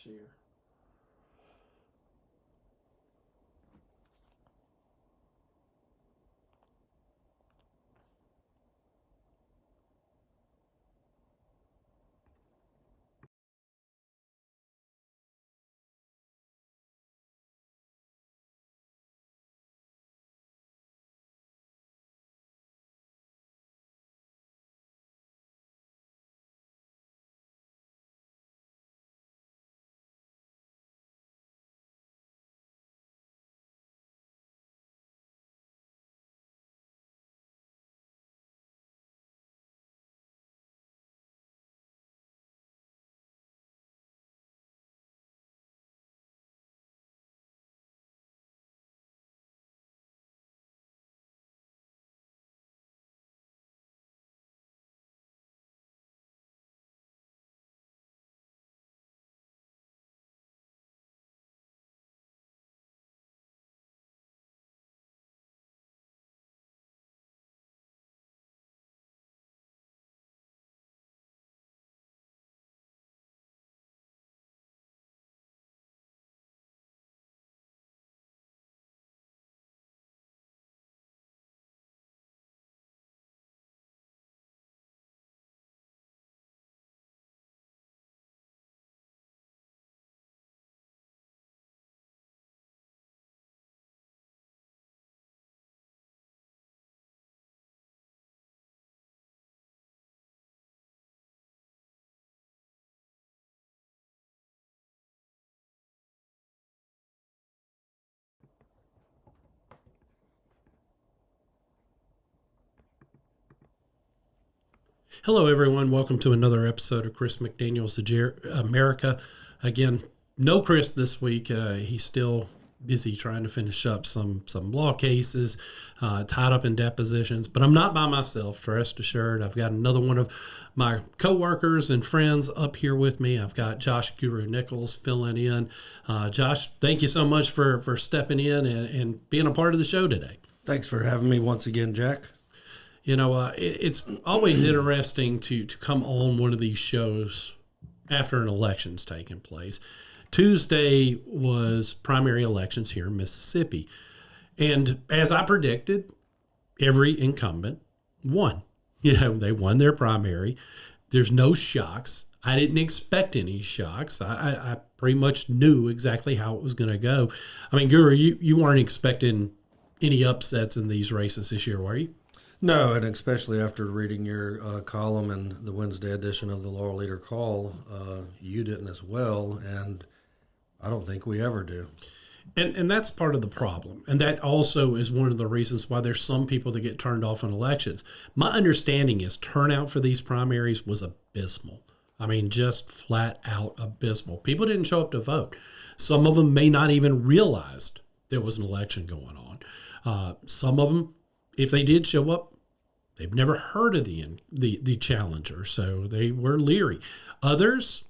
share. Hello, everyone. Welcome to another episode of Chris McDaniel's America. Again, no Chris this week. He's still busy trying to finish up some law cases, tied up in depositions. But I'm not by myself, rest assured. I've got another one of my coworkers and friends up here with me. I've got Josh Guru Nichols filling in. Josh, thank you so much for stepping in and being a part of the show today. Thanks for having me once again, Jack. You know, it's always interesting to come on one of these shows after an election's taken place. Tuesday was primary elections here in Mississippi. And as I predicted, every incumbent won. You know, they won their primary. There's no shocks. I didn't expect any shocks. I pretty much knew exactly how it was going to go. I mean, Guru, you weren't expecting any upsets in these races this year, were you? No, and especially after reading your column in the Wednesday edition of the Law Leader Call, you didn't as well, and I don't think we ever do. And that's part of the problem. And that also is one of the reasons why there's some people that get turned off in elections. My understanding is turnout for these primaries was abysmal. I mean, just flat out abysmal. People didn't show up to vote. Some of them may not even realize there was an election going on. Some of them, if they did show up, they've never heard of the challenger, so they were leery. Others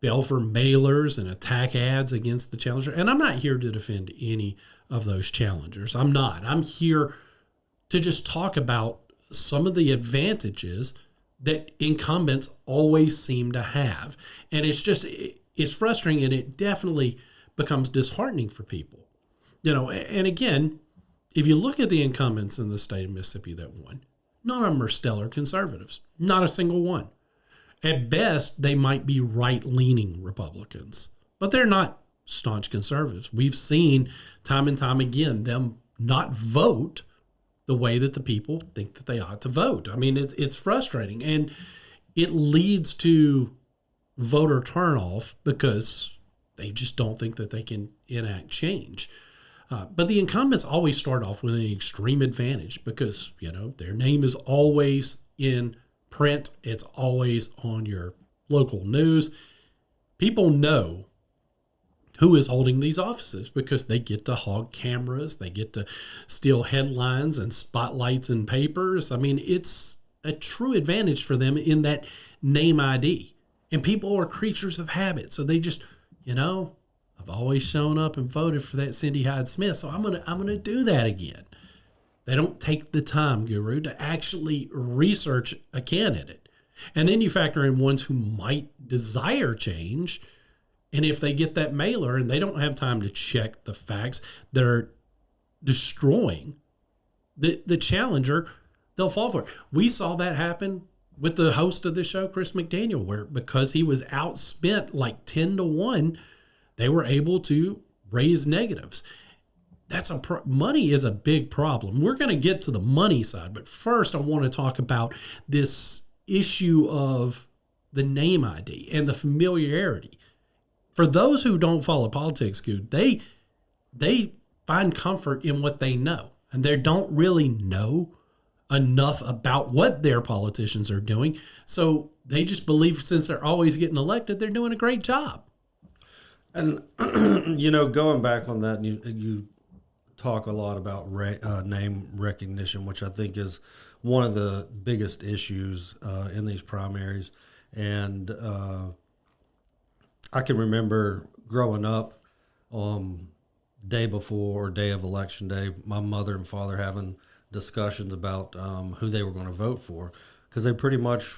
fell for mailers and attack ads against the challenger. And I'm not here to defend any of those challengers. I'm not. I'm here to just talk about some of the advantages that incumbents always seem to have. And it's frustrating, and it definitely becomes disheartening for people. You know, and again, if you look at the incumbents in the state of Mississippi that won, none of them are stellar conservatives. Not a single one. At best, they might be right-leaning Republicans, but they're not staunch conservatives. We've seen time and time again them not vote the way that the people think that they ought to vote. I mean, it's frustrating, and it leads to voter turnoff because they just don't think that they can enact change. But the incumbents always start off with an extreme advantage because, you know, their name is always in print. It's always on your local news. People know who is holding these offices because they get to hog cameras. They get to steal headlines and spotlights in papers. I mean, it's a true advantage for them in that name ID. And people are creatures of habit. So they just, you know, I've always shown up and voted for that Cindy Hyde-Smith, so I'm gonna do that again. They don't take the time, Guru, to actually research a candidate. And then you factor in ones who might desire change, And if they get that mailer and they don't have time to check the facts, they're destroying the challenger, they'll fall for it. We saw that happen with the host of the show, Chris McDaniel, where because he was outspent like 10-1, they were able to raise negatives. Money is a big problem. We're going to get to the money side, but first I want to talk about this issue of the name ID and the familiarity. For those who don't follow politics, they find comfort in what they know, and they don't really know enough about what their politicians are doing. So they just believe since they're always getting elected, they're doing a great job. And, going back on that, you talk a lot about name recognition, which I think is one of the biggest issues in these primaries. And I can remember growing up day before or day of election day, my mother and father having discussions about who they were going to vote for, because they pretty much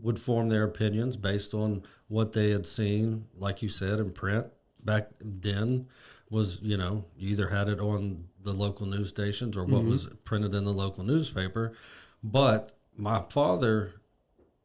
would form their opinions based on what they had seen, like you said, in print. Back then was, you either had it on the local news stations or what was printed in the local newspaper. But my father,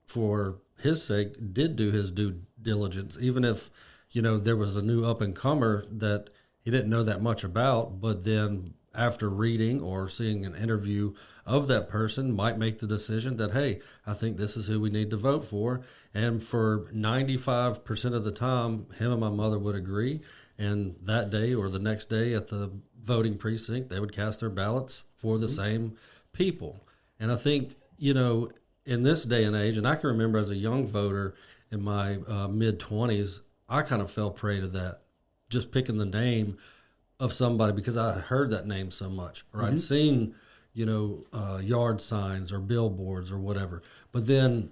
for his sake, did do his due diligence, even if, there was a new up-and-comer that he didn't know that much about, but then after reading or seeing an interview of that person might make the decision that, hey, I think this is who we need to vote for. And for 95% of the time, him and my mother would agree. And that day or the next day at the voting precinct, they would cast their ballots for the same people. And I think, in this day and age, and I can remember as a young voter in my mid-20s, I kind of fell prey to that, just picking the name of somebody because I heard that name so much, or I'd seen, yard signs or billboards or whatever. But then,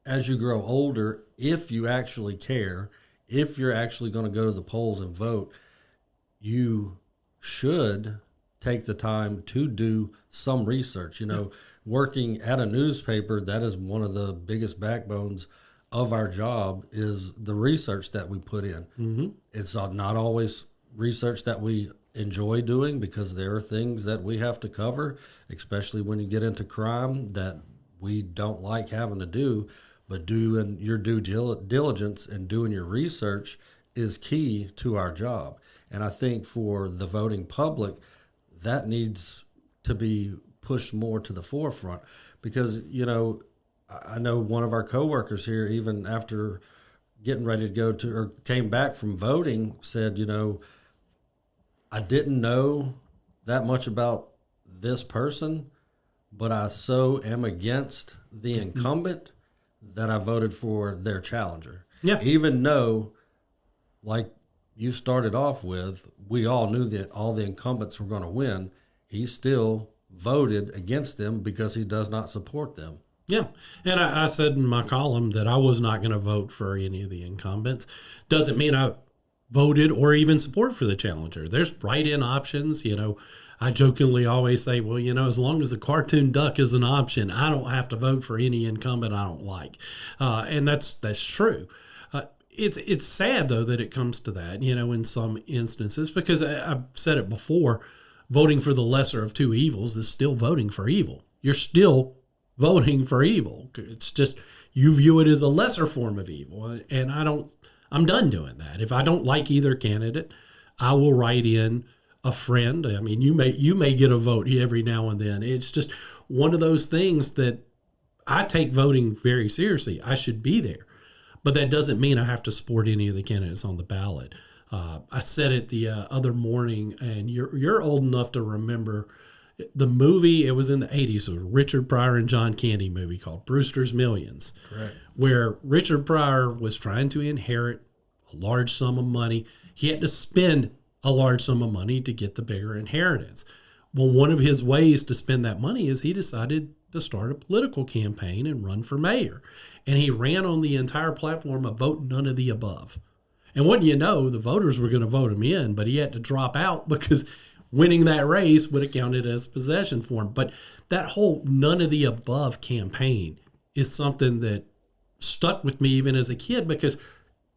as you grow older, if you actually care, if you're actually going to go to the polls and vote, you should take the time to do some research. Working at a newspaper, that is one of the biggest backbones of our job is the research that we put in. It's not always research that we enjoy doing because there are things that we have to cover, especially when you get into crime, that we don't like having to do. But doing your due diligence and doing your research is key to our job. And I think for the voting public, that needs to be pushed more to the forefront because, I know one of our coworkers here, even after getting ready to go to or came back from voting, said, I didn't know that much about this person, but I so am against the incumbent that I voted for their challenger. Yeah. Even though, like you started off with, we all knew that all the incumbents were going to win. He still voted against them because he does not support them. Yeah. And I said in my column that I was not going to vote for any of the incumbents. Doesn't mean I voted or even support for the challenger. There's write-in options. I jokingly always say, well, as long as the cartoon duck is an option, I don't have to vote for any incumbent I don't like. And that's true. It's sad, though, that it comes to that, in some instances, because I've said it before, voting for the lesser of two evils is still voting for evil. You're still voting for evil. It's just you view it as a lesser form of evil. And I'm done doing that. If I don't like either candidate, I will write in a friend. I mean, you may get a vote every now and then. It's just one of those things that I take voting very seriously. I should be there. But that doesn't mean I have to support any of the candidates on the ballot. I said it the other morning, and you're old enough to remember the movie. It was in the 80s. It was a Richard Pryor and John Candy movie called Brewster's Millions. Correct. Where Richard Pryor was trying to inherit a large sum of money. He had to spend a large sum of money to get the bigger inheritance. Well, one of his ways to spend that money is he decided to start a political campaign and run for mayor. And he ran on the entire platform of vote none of the above. And wouldn't you know, the voters were going to vote him in, but he had to drop out because winning that race would have counted as possession for him. But that whole none of the above campaign is something that stuck with me even as a kid, because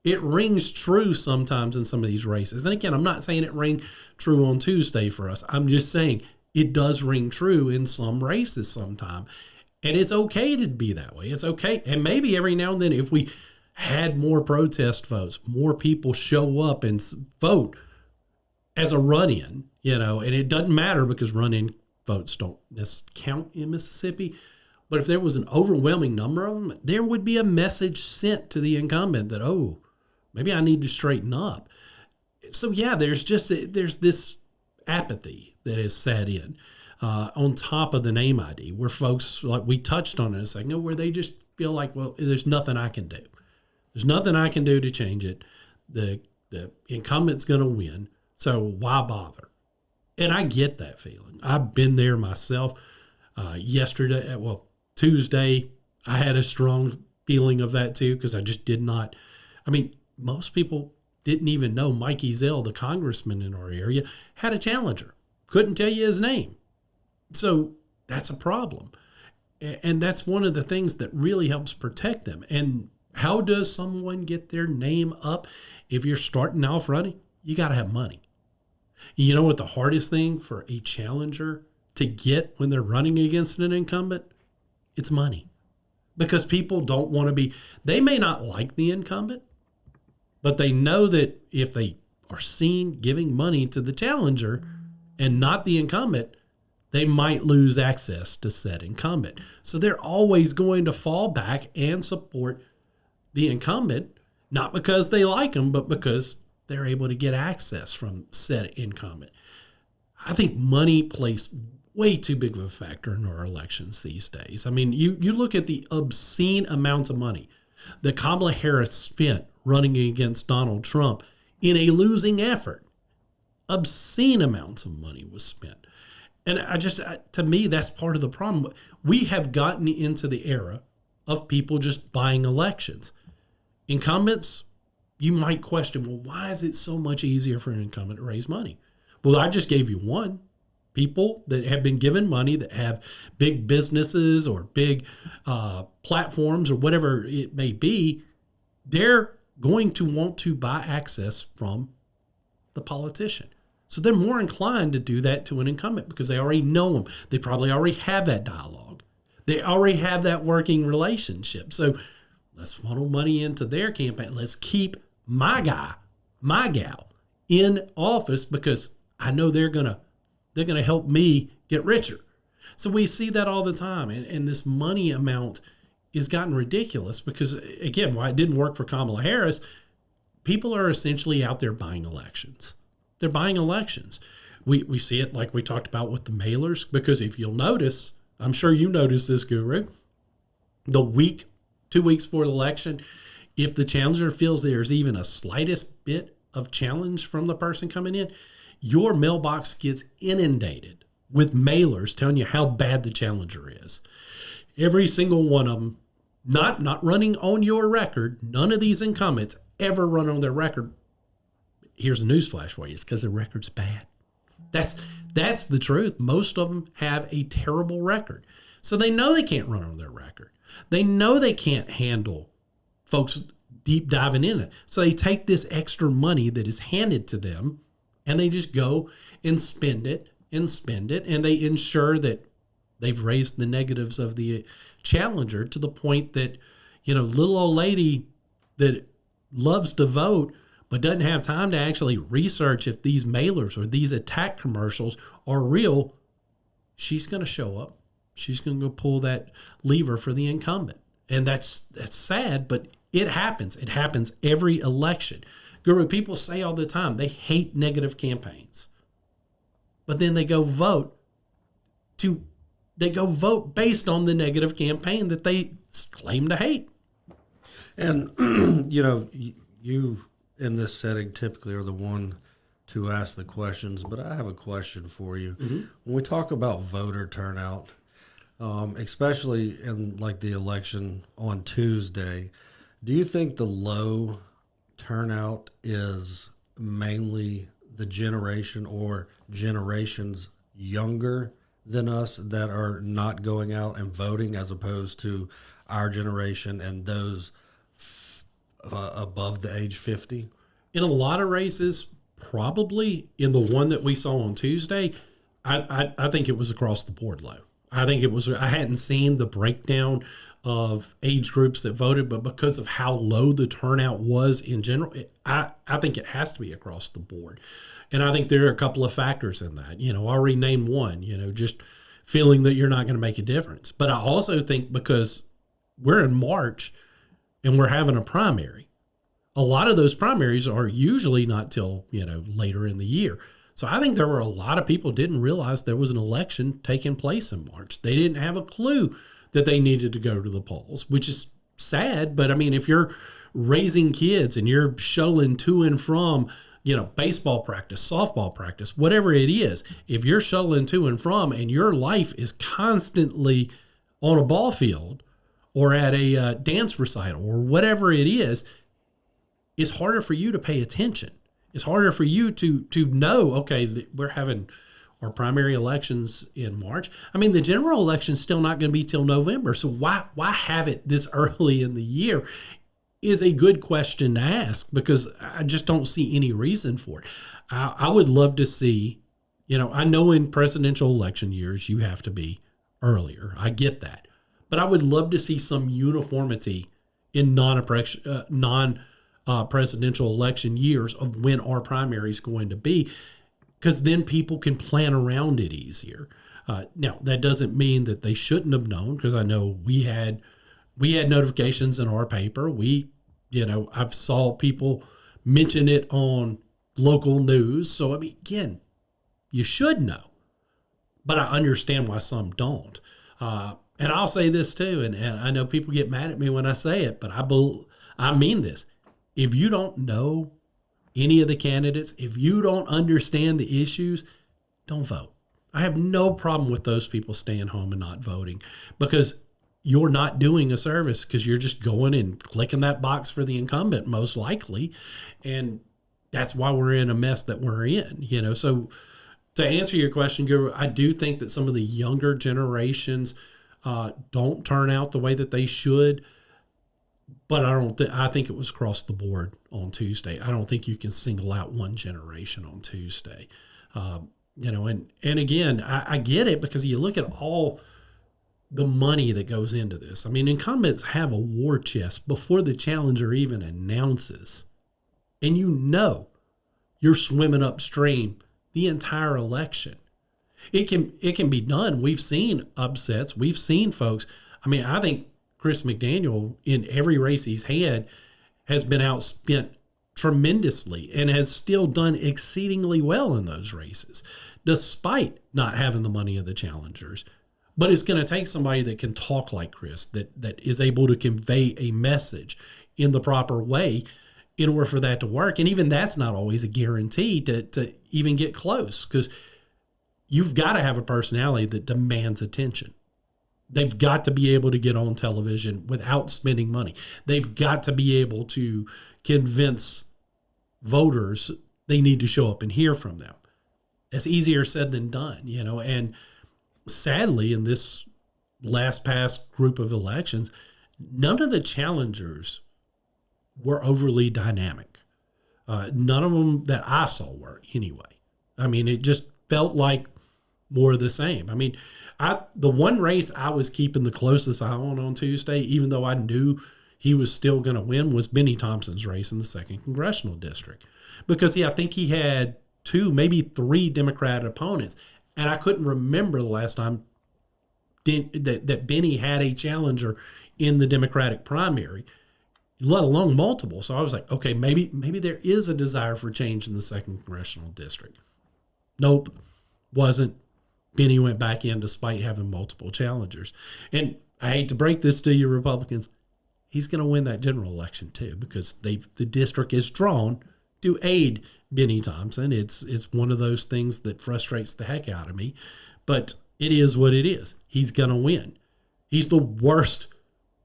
It rings true sometimes in some of these races. And again, I'm not saying it rang true on Tuesday for us. I'm just saying it does ring true in some races sometime. And it's okay to be that way. It's okay. And maybe every now and then, if we had more protest votes, more people show up and vote as a run-in, and it doesn't matter because run-in votes don't count in Mississippi. But if there was an overwhelming number of them, there would be a message sent to the incumbent that, oh, maybe I need to straighten up. So yeah, there's this apathy that is set in on top of the name ID, where folks, like we touched on it a second ago, where they just feel like, well, there's nothing I can do. There's nothing I can do to change it. The incumbent's going to win, so why bother? And I get that feeling. I've been there myself. Tuesday, I had a strong feeling of that too, because I just did not. I mean, most people didn't even know Mike Ezell, the congressman in our area, had a challenger. Couldn't tell you his name. So that's a problem. And that's one of the things that really helps protect them. And how does someone get their name up? If you're starting off running, you got to have money. You know what the hardest thing for a challenger to get when they're running against an incumbent? It's money. Because people don't want to be, they may not like the incumbent, but they know that if they are seen giving money to the challenger and not the incumbent, they might lose access to said incumbent. So they're always going to fall back and support the incumbent, not because they like them, but because they're able to get access from said incumbent. I think money plays way too big of a factor in our elections these days. I mean, you look at the obscene amounts of money that Kamala Harris spent running against Donald Trump in a losing effort. Obscene amounts of money was spent. And to me, that's part of the problem. We have gotten into the era of people just buying elections. Incumbents, you might question, well, why is it so much easier for an incumbent to raise money? Well, I just gave you one. People that have been given money, that have big businesses or big platforms or whatever it may be, they're going to want to buy access from the politician. So they're more inclined to do that to an incumbent because they already know them. They probably already have that dialogue. They already have that working relationship. So let's funnel money into their campaign. Let's keep my guy, my gal in office because I know they're going to help me get richer. So we see that all the time. And this money amount has gotten ridiculous because, again, why it didn't work for Kamala Harris, people are essentially out there buying elections. They're buying elections. We see it like we talked about with the mailers, because if you'll notice, I'm sure you noticed this, Guru, 2 weeks before the election, if the challenger feels there's even a slightest bit of challenge from the person coming in, your mailbox gets inundated with mailers telling you how bad the challenger is. Every single one of them, not running on your record. None of these incumbents ever run on their record. Here's a newsflash for you. It's because their record's bad. That's the truth. Most of them have a terrible record. So they know they can't run on their record. They know they can't handle folks deep diving in it. So they take this extra money that is handed to them and they just go and spend it, and they ensure that they've raised the negatives of the challenger to the point that, little old lady that loves to vote but doesn't have time to actually research if these mailers or these attack commercials are real, she's going to show up. She's going to go pull that lever for the incumbent. And that's sad, but it happens. It happens every election. Guru, people say all the time they hate negative campaigns. But then they go vote based on the negative campaign that they claim to hate. And, you in this setting typically are the one to ask the questions, but I have a question for you. Mm-hmm. When we talk about voter turnout, especially in like the election on Tuesday, do you think the low turnout is mainly the generation or generations younger than us that are not going out and voting, as opposed to our generation and those above the age 50? In a lot of races, probably. In the one that we saw on Tuesday, I think it was across the board low. I think it was. I hadn't seen the breakdown of age groups that voted, but because of how low the turnout was in general, I think it has to be across the board. And I think there are a couple of factors in that. I already named one. Just feeling that you're not going to make a difference. But I also think because we're in March and we're having a primary, a lot of those primaries are usually not till, later in the year. So I think there were a lot of people didn't realize there was an election taking place in March. They didn't have a clue that they needed to go to the polls, which is sad. But I mean, if you're raising kids and you're shuttling to and from, baseball practice, softball practice, whatever it is, if you're shuttling to and from and your life is constantly on a ball field or at a dance recital or whatever it is, it's harder for you to pay attention. It's harder for you to know, okay, we're having our primary elections in March. I mean, the general election is still not going to be till November. So why have it this early in the year is a good question to ask, because I just don't see any reason for it. I would love to see, I know in presidential election years you have to be earlier. I get that. But I would love to see some uniformity in non-presidential election years of when our primary is going to be, because then people can plan around it easier. Now, that doesn't mean that they shouldn't have known, because I know we had notifications in our paper. I've saw people mention it on local news. So, I mean, again, you should know, but I understand why some don't. And I'll say this too, and I know people get mad at me when I say it, but I mean this. If you don't know any of the candidates, if you don't understand the issues, don't vote. I have no problem with those people staying home and not voting, because you're not doing a service, because you're just going and clicking that box for the incumbent, most likely. And that's why we're in a mess that we're in, So to answer your question, Guru, I do think that some of the younger generations don't turn out the way that they should. But I think it was across the board on Tuesday. I don't think you can single out one generation on Tuesday. And again, I get it, because you look at all the money that goes into this. I mean, incumbents have a war chest before the challenger even announces. And you're swimming upstream the entire election. It can be done. We've seen upsets. We've seen folks. I mean, I think Chris McDaniel, in every race he's had, has been outspent tremendously and has still done exceedingly well in those races, despite not having the money of the challengers. But it's going to take somebody that can talk like Chris, that is able to convey a message in the proper way in order for that to work. And even that's not always a guarantee to even get close, because you've got to have a personality that demands attention. They've got to be able to get on television without spending money. They've got to be able to convince voters they need to show up and hear from them. That's easier said than done, and sadly, in this last past group of elections, none of the challengers were overly dynamic. None of them that I saw were, anyway. I mean, it just felt like more of the same. I mean, the one race I was keeping the closest eye on Tuesday, even though I knew he was still going to win, was Benny Thompson's race in the 2nd Congressional District. Because, I think he had 2, maybe 3 Democrat opponents. And I couldn't remember the last time that Benny had a challenger in the Democratic primary, let alone multiple. So I was like, okay, maybe there is a desire for change in the 2nd Congressional District. Nope, wasn't. Benny went back in despite having multiple challengers. And I hate to break this to you Republicans, he's going to win that general election too, because the district is drawn to aid Benny Thompson. It's one of those things that frustrates the heck out of me, but it is what it is. He's going to win. He's the worst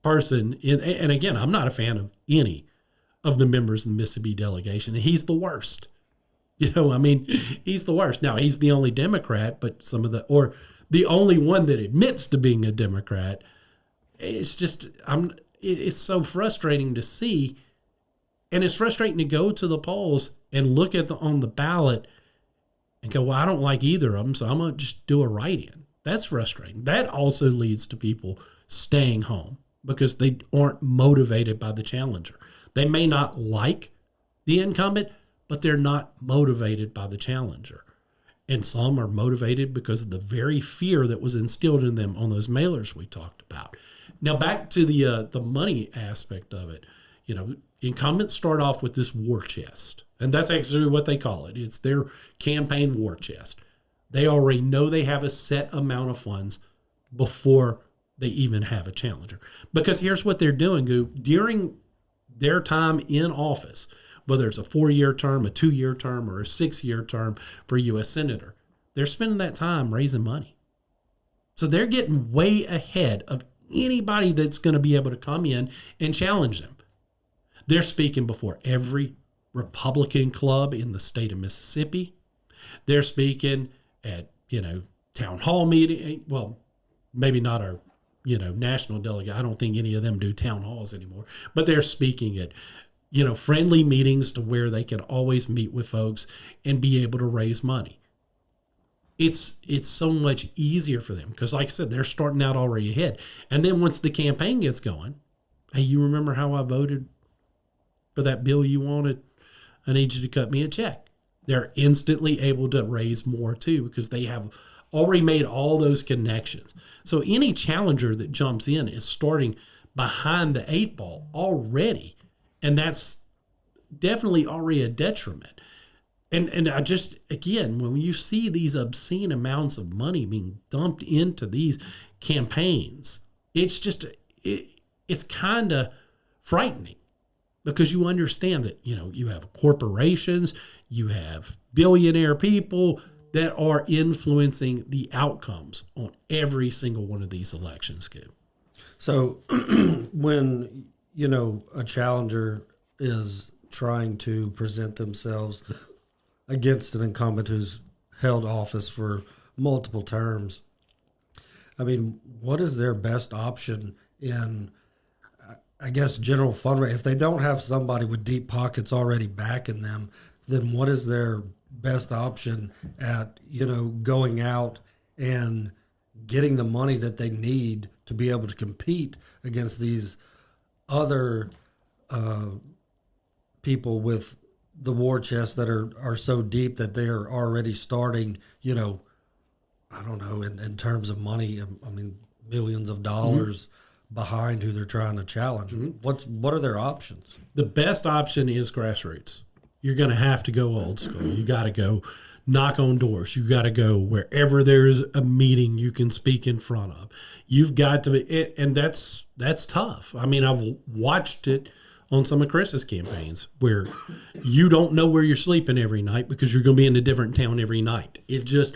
person and again, I'm not a fan of any of the members of the Mississippi delegation, and he's the worst. He's the worst. Now, he's the only Democrat, but the only one that admits to being a Democrat. It's just, it's so frustrating to see And it's frustrating to go to the polls and look at on the ballot and go, well, I don't like either of them, so I'm going to just do a write-in. That's frustrating. That also leads to people staying home because they aren't motivated by the challenger. They may not like the incumbent, but they're not motivated by the challenger. And some are motivated because of the very fear that was instilled in them on those mailers we talked about. Now, back to the money aspect of it. You know, incumbents start off with this war chest, and that's actually what they call it. It's their campaign war chest. They already know they have a set amount of funds before they even have a challenger. Because here's what they're doing, during their time in office, whether it's a 4-year term, a 2-year term, or a 6-year term for a U.S. Senator, they're spending that time raising money. So they're getting way ahead of anybody that's going to be able to come in and challenge them. They're speaking before every Republican club in the state of Mississippi. They're speaking at, town hall meeting. Well, maybe not our, national delegate. I don't think any of them do town halls anymore, but they're speaking at, friendly meetings to where they can always meet with folks and be able to raise money. It's so much easier for them because, like I said, they're starting out already ahead. And then once the campaign gets going, hey, you remember how I voted for that bill you wanted? I need you to cut me a check. They're instantly able to raise more too because they have already made all those connections. So any challenger that jumps in is starting behind the 8 ball already. And that's definitely already a detriment. And I just, again, when you see these obscene amounts of money being dumped into these campaigns, it's just, it's kind of frightening because you understand that, you have corporations, you have billionaire people that are influencing the outcomes on every single one of these elections, So when, a challenger is trying to present themselves against an incumbent who's held office for multiple terms, I mean, what is their best option in, I guess, general fundraising? If they don't have somebody with deep pockets already backing them, then what is their best option at, going out and getting the money that they need to be able to compete against these other people with the war chest that are so deep that they are already starting, I don't know, in terms of money, I mean, millions of dollars behind who they're trying to challenge. What are their options? The best option is grassroots. You're going to have to go old school. You got to go knock on doors. You got to go wherever there's a meeting you can speak in front of. You've got to be, and that's tough. I mean, I've watched it on some of Chris's campaigns where you don't know where you're sleeping every night because you're going to be in a different town every night. It's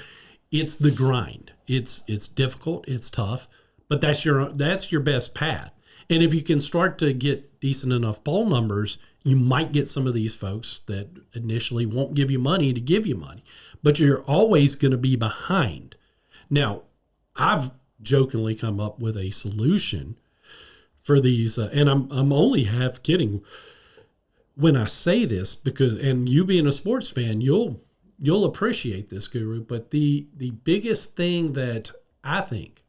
the grind. It's difficult. It's tough, but that's your best path. And if you can start to get decent enough poll numbers, you might get some of these folks that initially won't give you money to give you money, but you're always going to be behind. Now, I've jokingly come up with a solution for these, and I'm only half kidding when I say this because, and you being a sports fan, you'll appreciate this, Guru. But the biggest thing that I think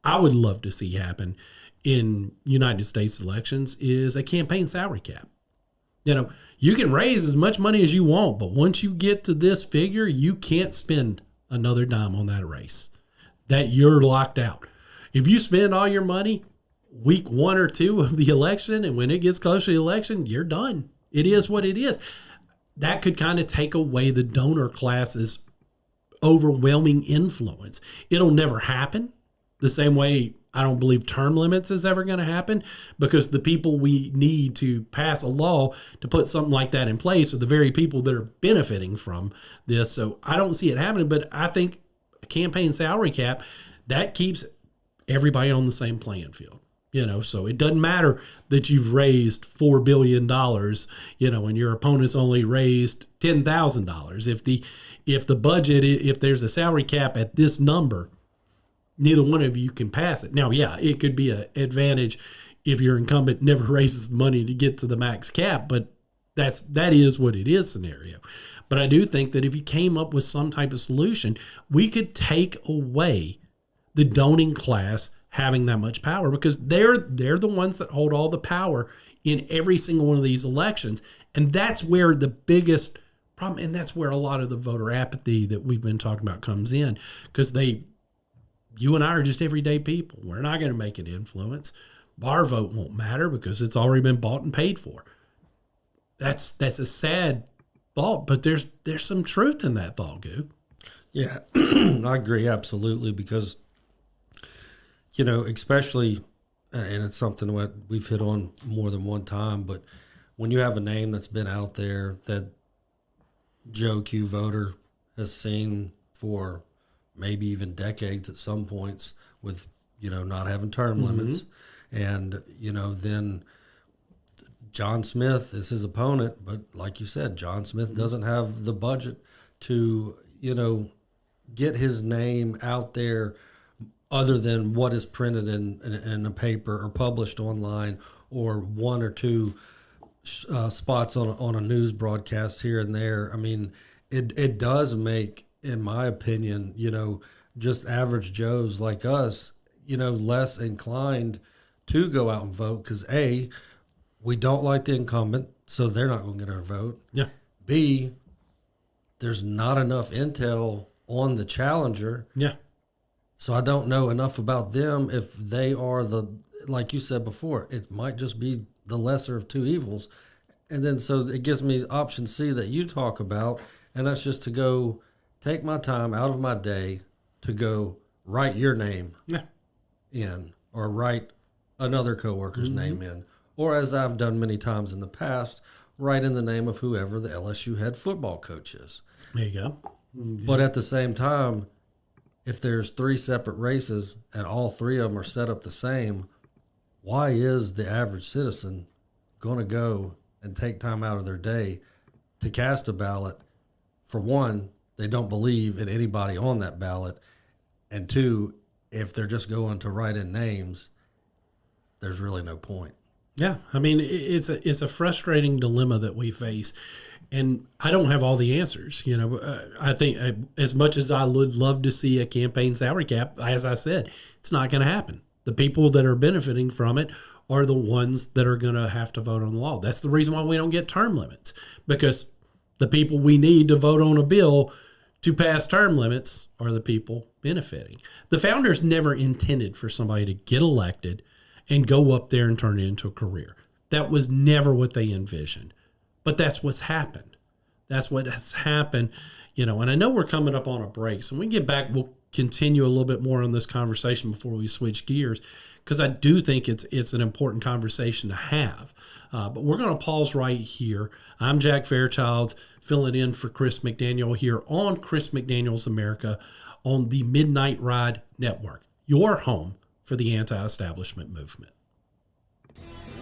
I would love to see happen in United States elections is a campaign salary cap. You can raise as much money as you want, but once you get to this figure, you can't spend another dime on that race. That you're locked out. If you spend all your money week 1 or 2 of the election, and when it gets closer to the election, you're done. It is what it is. That could kind of take away the donor class's overwhelming influence. It'll never happen the same way I don't believe term limits is ever going to happen, because the people we need to pass a law to put something like that in place are the very people that are benefiting from this. So I don't see it happening, but I think a campaign salary cap, that keeps everybody on the same playing field. So it doesn't matter that you've raised $4 billion, and your opponent's only raised $10,000. If the budget, if there's a salary cap at this number, neither one of you can pass it. Now, yeah, it could be an advantage if your incumbent never raises the money to get to the max cap, but that is what it is scenario. But I do think that if you came up with some type of solution, we could take away the doning class having that much power, because they're the ones that hold all the power in every single one of these elections. And that's where the biggest problem, and that's where a lot of the voter apathy that we've been talking about comes in, because you and I are just everyday people. We're not going to make an influence. Our vote won't matter because it's already been bought and paid for. That's a sad thought, but there's some truth in that thought, Goo. Yeah, I agree absolutely, because, especially, and it's something that we've hit on more than one time, but when you have a name that's been out there that Joe Q voter has seen for maybe even decades at some points with, not having term limits, and, then John Smith is his opponent, but like you said, John Smith doesn't have the budget to, get his name out there other than what is printed in a paper or published online, or one or two spots on a news broadcast here and there. I mean, it does make, in my opinion, just average Joes like us, less inclined to go out and vote, because A, we don't like the incumbent, so they're not going to get our vote. Yeah. B, there's not enough intel on the challenger. Yeah. So I don't know enough about them if they are like you said before, it might just be the lesser of two evils. And then so it gives me option C that you talk about, and that's just to go take my time out of my day to go write your name in, or write another coworker's name in. Or, as I've done many times in the past, write in the name of whoever the LSU head football coach is. There you go. But at the same time, if there's 3 separate races and all 3 of them are set up the same, why is the average citizen going to go and take time out of their day to cast a ballot? For one, they don't believe in anybody on that ballot. And 2, if they're just going to write in names, there's really no point. Yeah, I mean, it's a frustrating dilemma that we face, and I don't have all the answers. I think as much as I would love to see a campaign salary cap, as I said, it's not going to happen. The people that are benefiting from it are the ones that are going to have to vote on the law. That's the reason why we don't get term limits, because the people we need to vote on a bill to pass term limits are the people benefiting. The founders never intended for somebody to get elected and go up there and turn it into a career. That was never what they envisioned. But that's what's happened. That's what has happened. And I know we're coming up on a break. So when we get back, we'll continue a little bit more on this conversation before we switch gears, because I do think it's an important conversation to have. But we're going to pause right here. I'm Jack Fairchild, filling in for Chris McDaniel here on Chris McDaniel's America on the Midnight Ride Network, your home for the anti-establishment movement.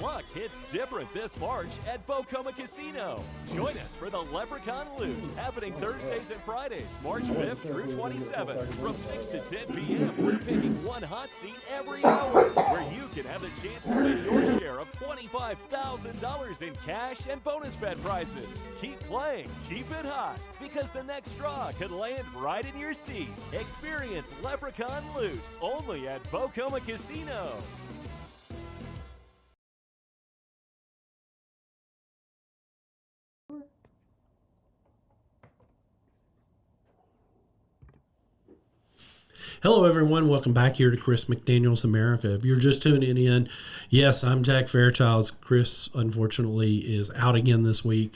Luck hits different this March at Bocoma Casino. Join us for the Leprechaun Loot, happening Thursdays and Fridays, March 5th through 27th. From 6 to 10 p.m., we're picking one hot seat every hour, where you can have the chance to win your share of $25,000 in cash and bonus bet prizes. Keep playing, keep it hot, because the next draw could land right in your seat. Experience Leprechaun Loot, only at Bocoma Casino. Hello, everyone. Welcome back here to Chris McDaniel's America. If you're just tuning in, yes, I'm Jack Fairchild. Chris, unfortunately, is out again this week.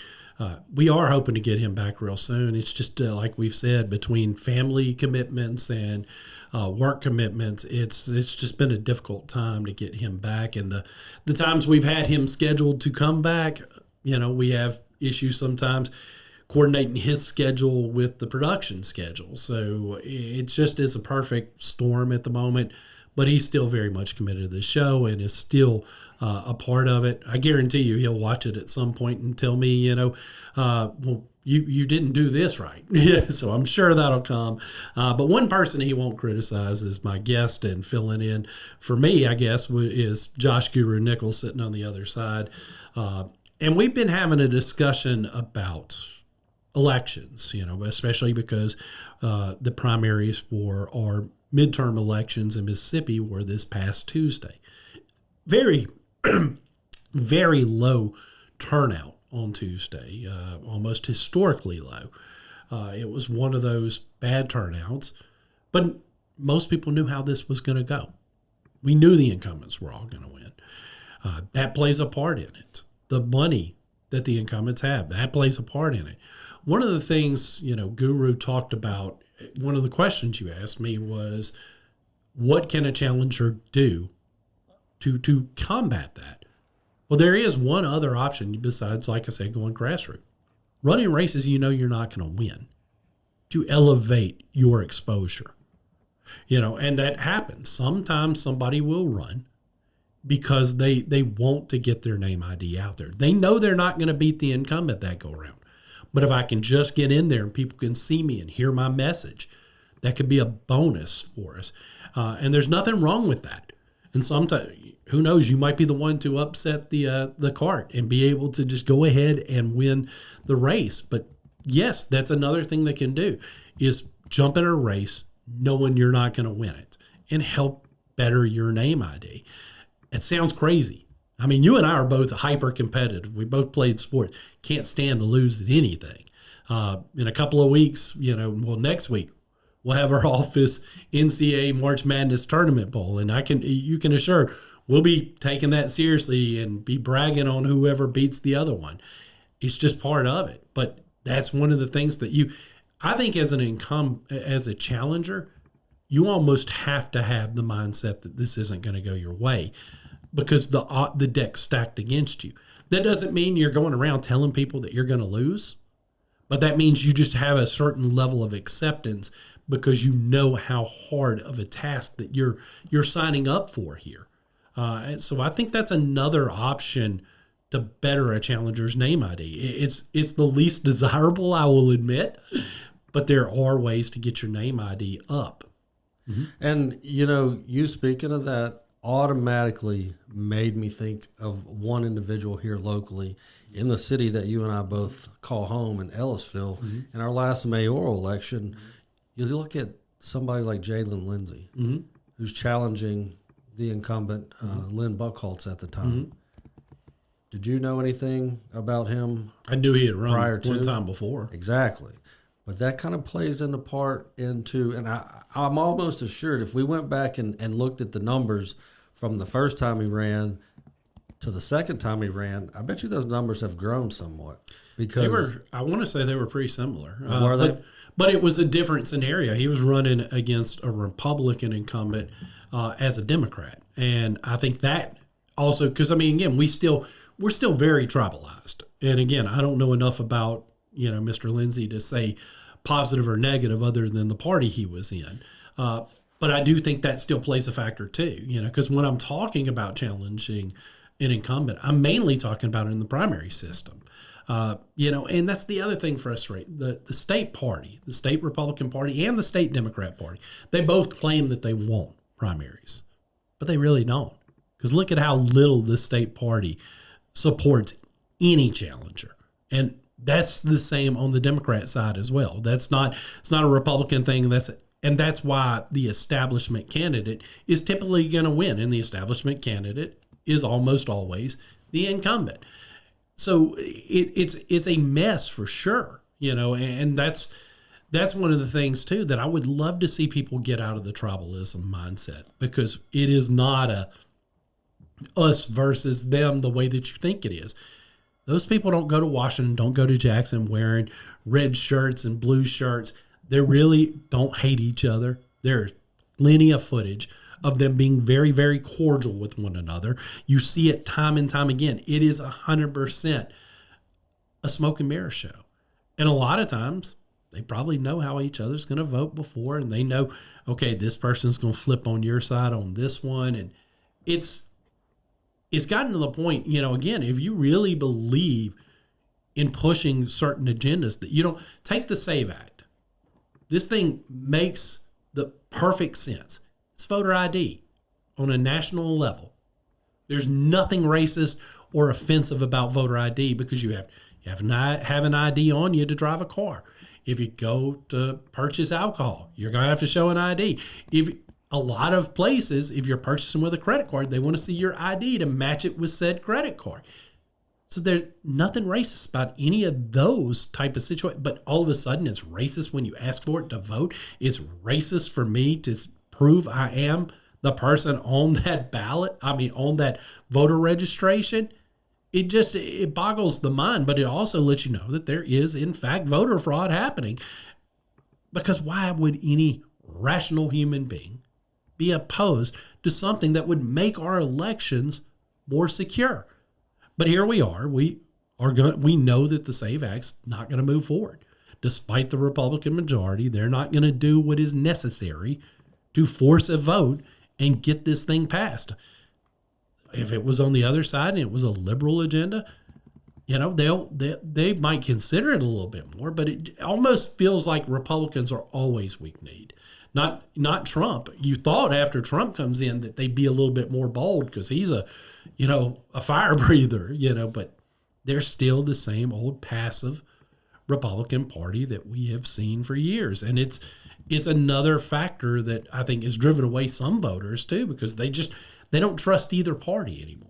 We are hoping to get him back real soon. It's just like we've said, between family commitments and work commitments, it's just been a difficult time to get him back. And the times we've had him scheduled to come back, we have issues sometimes coordinating his schedule with the production schedule. So it just is a perfect storm at the moment, but he's still very much committed to the show and is still a part of it. I guarantee you he'll watch it at some point and tell me, well, you didn't do this right. So I'm sure that'll come. But one person he won't criticize is my guest, and filling in for me, I guess, is Josh Guru Nichols sitting on the other side. And we've been having a discussion about elections, especially because the primaries for our midterm elections in Mississippi were this past Tuesday. Very, very low turnout on Tuesday, almost historically low. It was one of those bad turnouts, but most people knew how this was going to go. We knew the incumbents were all going to win. That plays a part in it. The money that the incumbents have, that plays a part in it. One of the things, Guru talked about, one of the questions you asked me was, what can a challenger do to combat that? Well, there is one other option besides, like I said, going grassroots. Running races you're not going to win, to elevate your exposure. And that happens. Sometimes somebody will run because they want to get their name ID out there. They know they're not going to beat the incumbent that go around. But if I can just get in there and people can see me and hear my message, that could be a bonus for us. And there's nothing wrong with that. And sometimes, who knows, you might be the one to upset the cart and be able to just go ahead and win the race. But yes, that's another thing they can do, is jump in a race knowing you're not going to win it and help better your name ID. It sounds crazy. I mean, you and I are both hyper competitive. We both played sports. Can't stand to lose at anything. In a couple of weeks, next week, we'll have our office NCAA March Madness tournament bowl, and you can assure we'll be taking that seriously and be bragging on whoever beats the other one. It's just part of it. But that's one of the things that I think as as a challenger, you almost have to have the mindset that this isn't going to go your way, because the deck's stacked against you. That doesn't mean you're going around telling people that you're going to lose, but that means you just have a certain level of acceptance because you know how hard of a task that you're signing up for here. And so I think that's another option to better a challenger's name ID. It's the least desirable, I will admit, but there are ways to get your name ID up. Mm-hmm. And, you speaking of that automatically made me think of one individual here locally in the city that you and I both call home, in Ellisville. Mm-hmm. In our last mayoral election, you look at somebody like Jalen Lindsay, mm-hmm. who's challenging the incumbent, Lynn Buckholtz at the time. Mm-hmm. Did you know anything about him? I knew he had run prior to one time before. Exactly. But that kind of plays into part into, and I'm almost assured if we went back and looked at the numbers from the first time he ran to the second time he ran, I bet you those numbers have grown somewhat. Because I want to say they were pretty similar. Were they? But it was a different scenario. He was running against a Republican incumbent as a Democrat. And I think that also, because, again, we're still very tribalized. And, again, I don't know enough about, Mr. Lindsay to say positive or negative other than the party he was in. But I do think that still plays a factor too, because when I'm talking about challenging an incumbent, I'm mainly talking about it in the primary system. And that's the other thing for us, right? The state party, the state Republican Party and the state Democrat Party, they both claim that they want primaries, but they really don't. Because look at how little the state party supports any challenger. And that's the same on the Democrat side as well. It's not a Republican thing. And that's why the establishment candidate is typically going to win. And the establishment candidate is almost always the incumbent. So it's a mess for sure, and that's one of the things too that I would love to see people get out of the tribalism mindset, because it is not a us versus them the way that you think it is. Those people don't go to Washington, don't go to Jackson wearing red shirts and blue shirts. They really don't hate each other. There's plenty of footage of them being very, very cordial with one another. You see it time and time again. It is 100% a smoke and mirror show. And a lot of times, they probably know how each other's going to vote before, and they know, okay, this person's going to flip on your side on this one. And it's gotten to the point, again, if you really believe in pushing certain agendas that you don't take the SAVE Act. This thing makes the perfect sense. It's voter ID on a national level. There's nothing racist or offensive about voter ID because you have an ID on you to drive a car. If you go to purchase alcohol, you're going to have to show an ID. If a lot of places, if you're purchasing with a credit card, they want to see your ID to match it with said credit card. So there's nothing racist about any of those type of situations. But all of a sudden, it's racist when you ask for it to vote. It's racist for me to prove I am the person on that ballot. I mean, on that voter registration. It boggles the mind, but it also lets you know that there is, in fact, voter fraud happening. Because why would any rational human being be opposed to something that would make our elections more secure? But here we are. We know that the SAVE Act's not going to move forward. Despite the Republican majority, they're not going to do what is necessary to force a vote and get this thing passed. If it was on the other side and it was a liberal agenda, they might consider it a little bit more, but it almost feels like Republicans are always weak-kneed. Not Trump. You thought after Trump comes in that they'd be a little bit more bold because he's a fire breather, but they're still the same old passive Republican Party that we have seen for years. And it's another factor that I think has driven away some voters too, because they don't trust either party anymore.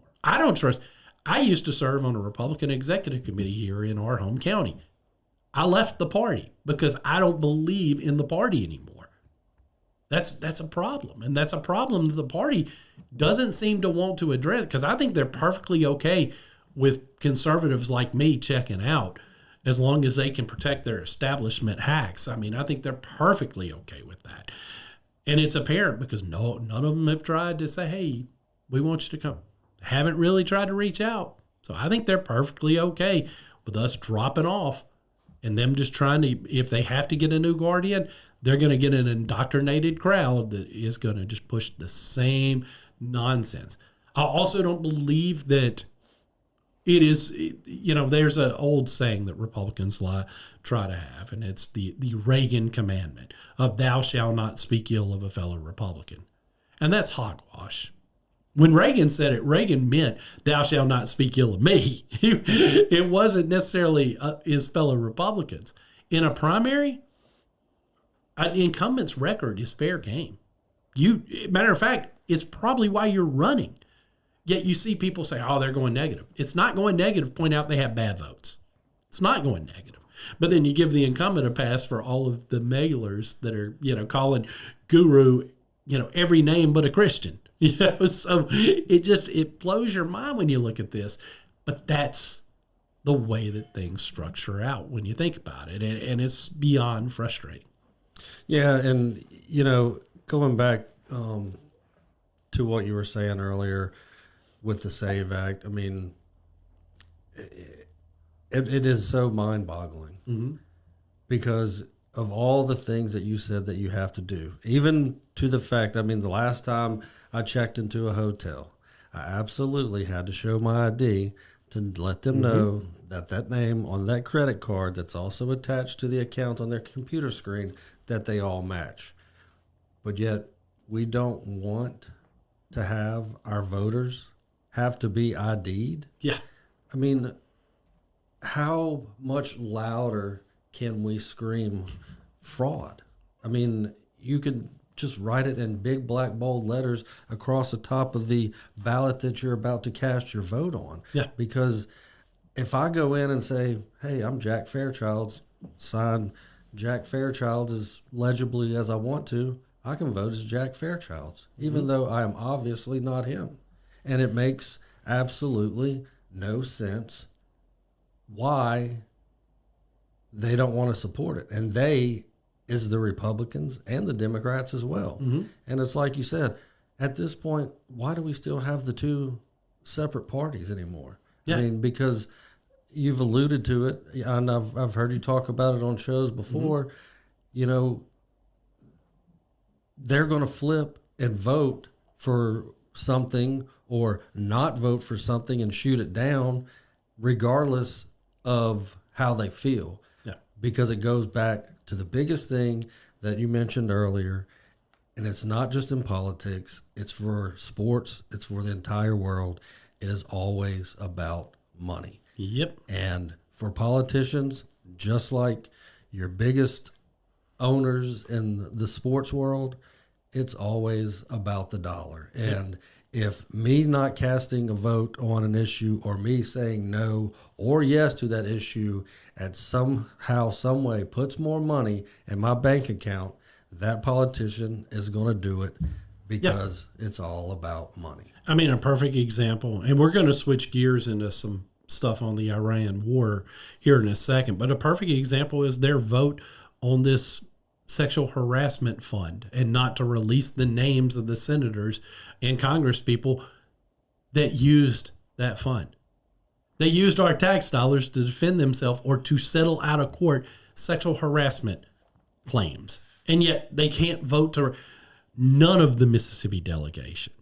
I used to serve on a Republican executive committee here in our home county. I left the party because I don't believe in the party anymore. That's a problem. And that's a problem that the party doesn't seem to want to address, because I think they're perfectly okay with conservatives like me checking out as long as they can protect their establishment hacks. I mean, I think they're perfectly okay with that. And it's apparent because none of them have tried to say, hey, we want you to come. Haven't really tried to reach out. So I think they're perfectly okay with us dropping off and them just trying to, if they have to get a new guardian, they're going to get an indoctrinated crowd that is going to just push the same nonsense. I also don't believe that it is, there's an old saying that Republicans try to have, and it's the Reagan commandment of thou shalt not speak ill of a fellow Republican. And that's hogwash. When Reagan said it, Reagan meant thou shalt not speak ill of me. It wasn't necessarily his fellow Republicans. In a primary, an incumbent's record is fair game. Matter of fact, it's probably why you're running. Yet you see people say, oh, they're going negative. It's not going negative. Point out they have bad votes. It's not going negative. But then you give the incumbent a pass for all of the mailers that are, calling guru, every name but a Christian. So it blows your mind when you look at this. But that's the way that things structure out when you think about it. And it's beyond frustrating. Yeah, and, going back to what you were saying earlier with the SAVE Act, I mean, it is so mind-boggling because of all the things that you said that you have to do, even to the fact, I mean, the last time I checked into a hotel, I absolutely had to show my ID to let them know that name on that credit card that's also attached to the account on their computer screen, that they all match. But yet we don't want to have our voters have to be ID'd. Yeah. I mean, how much louder can we scream fraud? I mean, you could just write it in big black bold letters across the top of the ballot that you're about to cast your vote on. Yeah. Because if I go in and say, hey, I'm Jack Fairchilds, sign Jack Fairchild as legibly as I want to, I can vote as Jack Fairchilds, even though I am obviously not him. And it makes absolutely no sense why they don't want to support it. And they is the Republicans and the Democrats as well. And it's like you said, at this point, why do we still have the two separate parties anymore? Yeah. I mean, because you've alluded to it, and I've heard you talk about it on shows before, they're going to flip and vote for something or not vote for something and shoot it down regardless of how they feel. Yeah. Because it goes back to the biggest thing that you mentioned earlier, and it's not just in politics, it's for sports, it's for the entire world. It is always about money. Yep. And for politicians, just like your biggest owners in the sports world, it's always about the dollar. And if me not casting a vote on an issue or me saying no or yes to that issue at somehow, some way puts more money in my bank account, that politician is going to do it because it's all about money. I mean, a perfect example, and we're going to switch gears into some stuff on the Iran war here in a second, but a perfect example is their vote on this sexual harassment fund and not to release the names of the senators and Congress people that used that fund. They used our tax dollars to defend themselves or to settle out of court sexual harassment claims. And yet they can't vote to, none of the Mississippi delegation,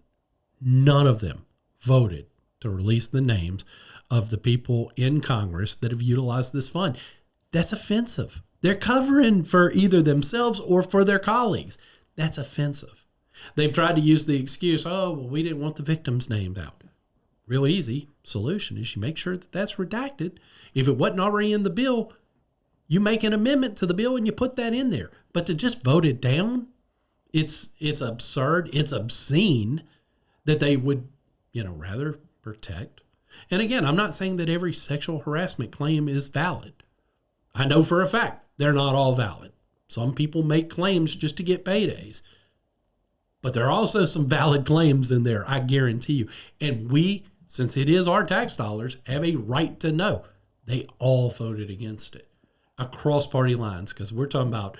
none of them voted to release the names of the people in Congress that have utilized this fund. That's offensive. They're covering for either themselves or for their colleagues. That's offensive. They've tried to use the excuse, oh, well, we didn't want the victims named out. Real easy solution is you make sure that that's redacted. If it wasn't already in the bill, you make an amendment to the bill and you put that in there. But to just vote it down, it's absurd. It's obscene that they would, rather protect. And again, I'm not saying that every sexual harassment claim is valid. I know for a fact they're not all valid. Some people make claims just to get paydays. But there are also some valid claims in there, I guarantee you. And we, since it is our tax dollars, have a right to know. They all voted against it across party lines, because we're talking about,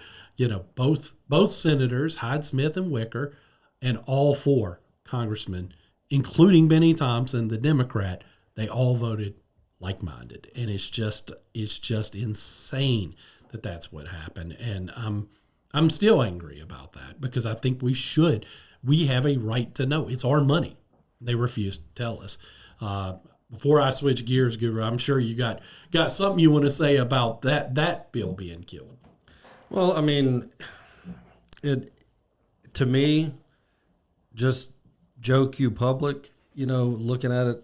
both senators, Hyde Smith and Wicker, and all four congressmen, including Benny Thompson, the Democrat, they all voted like-minded. And it's just insane that that's what happened. And I'm still angry about that because I think we have a right to know. It's our money. They refuse to tell us. Before I switch gears, Guru, I'm sure you got something you want to say about that bill being killed. Well, I mean, to me, just Joe Q Public, looking at it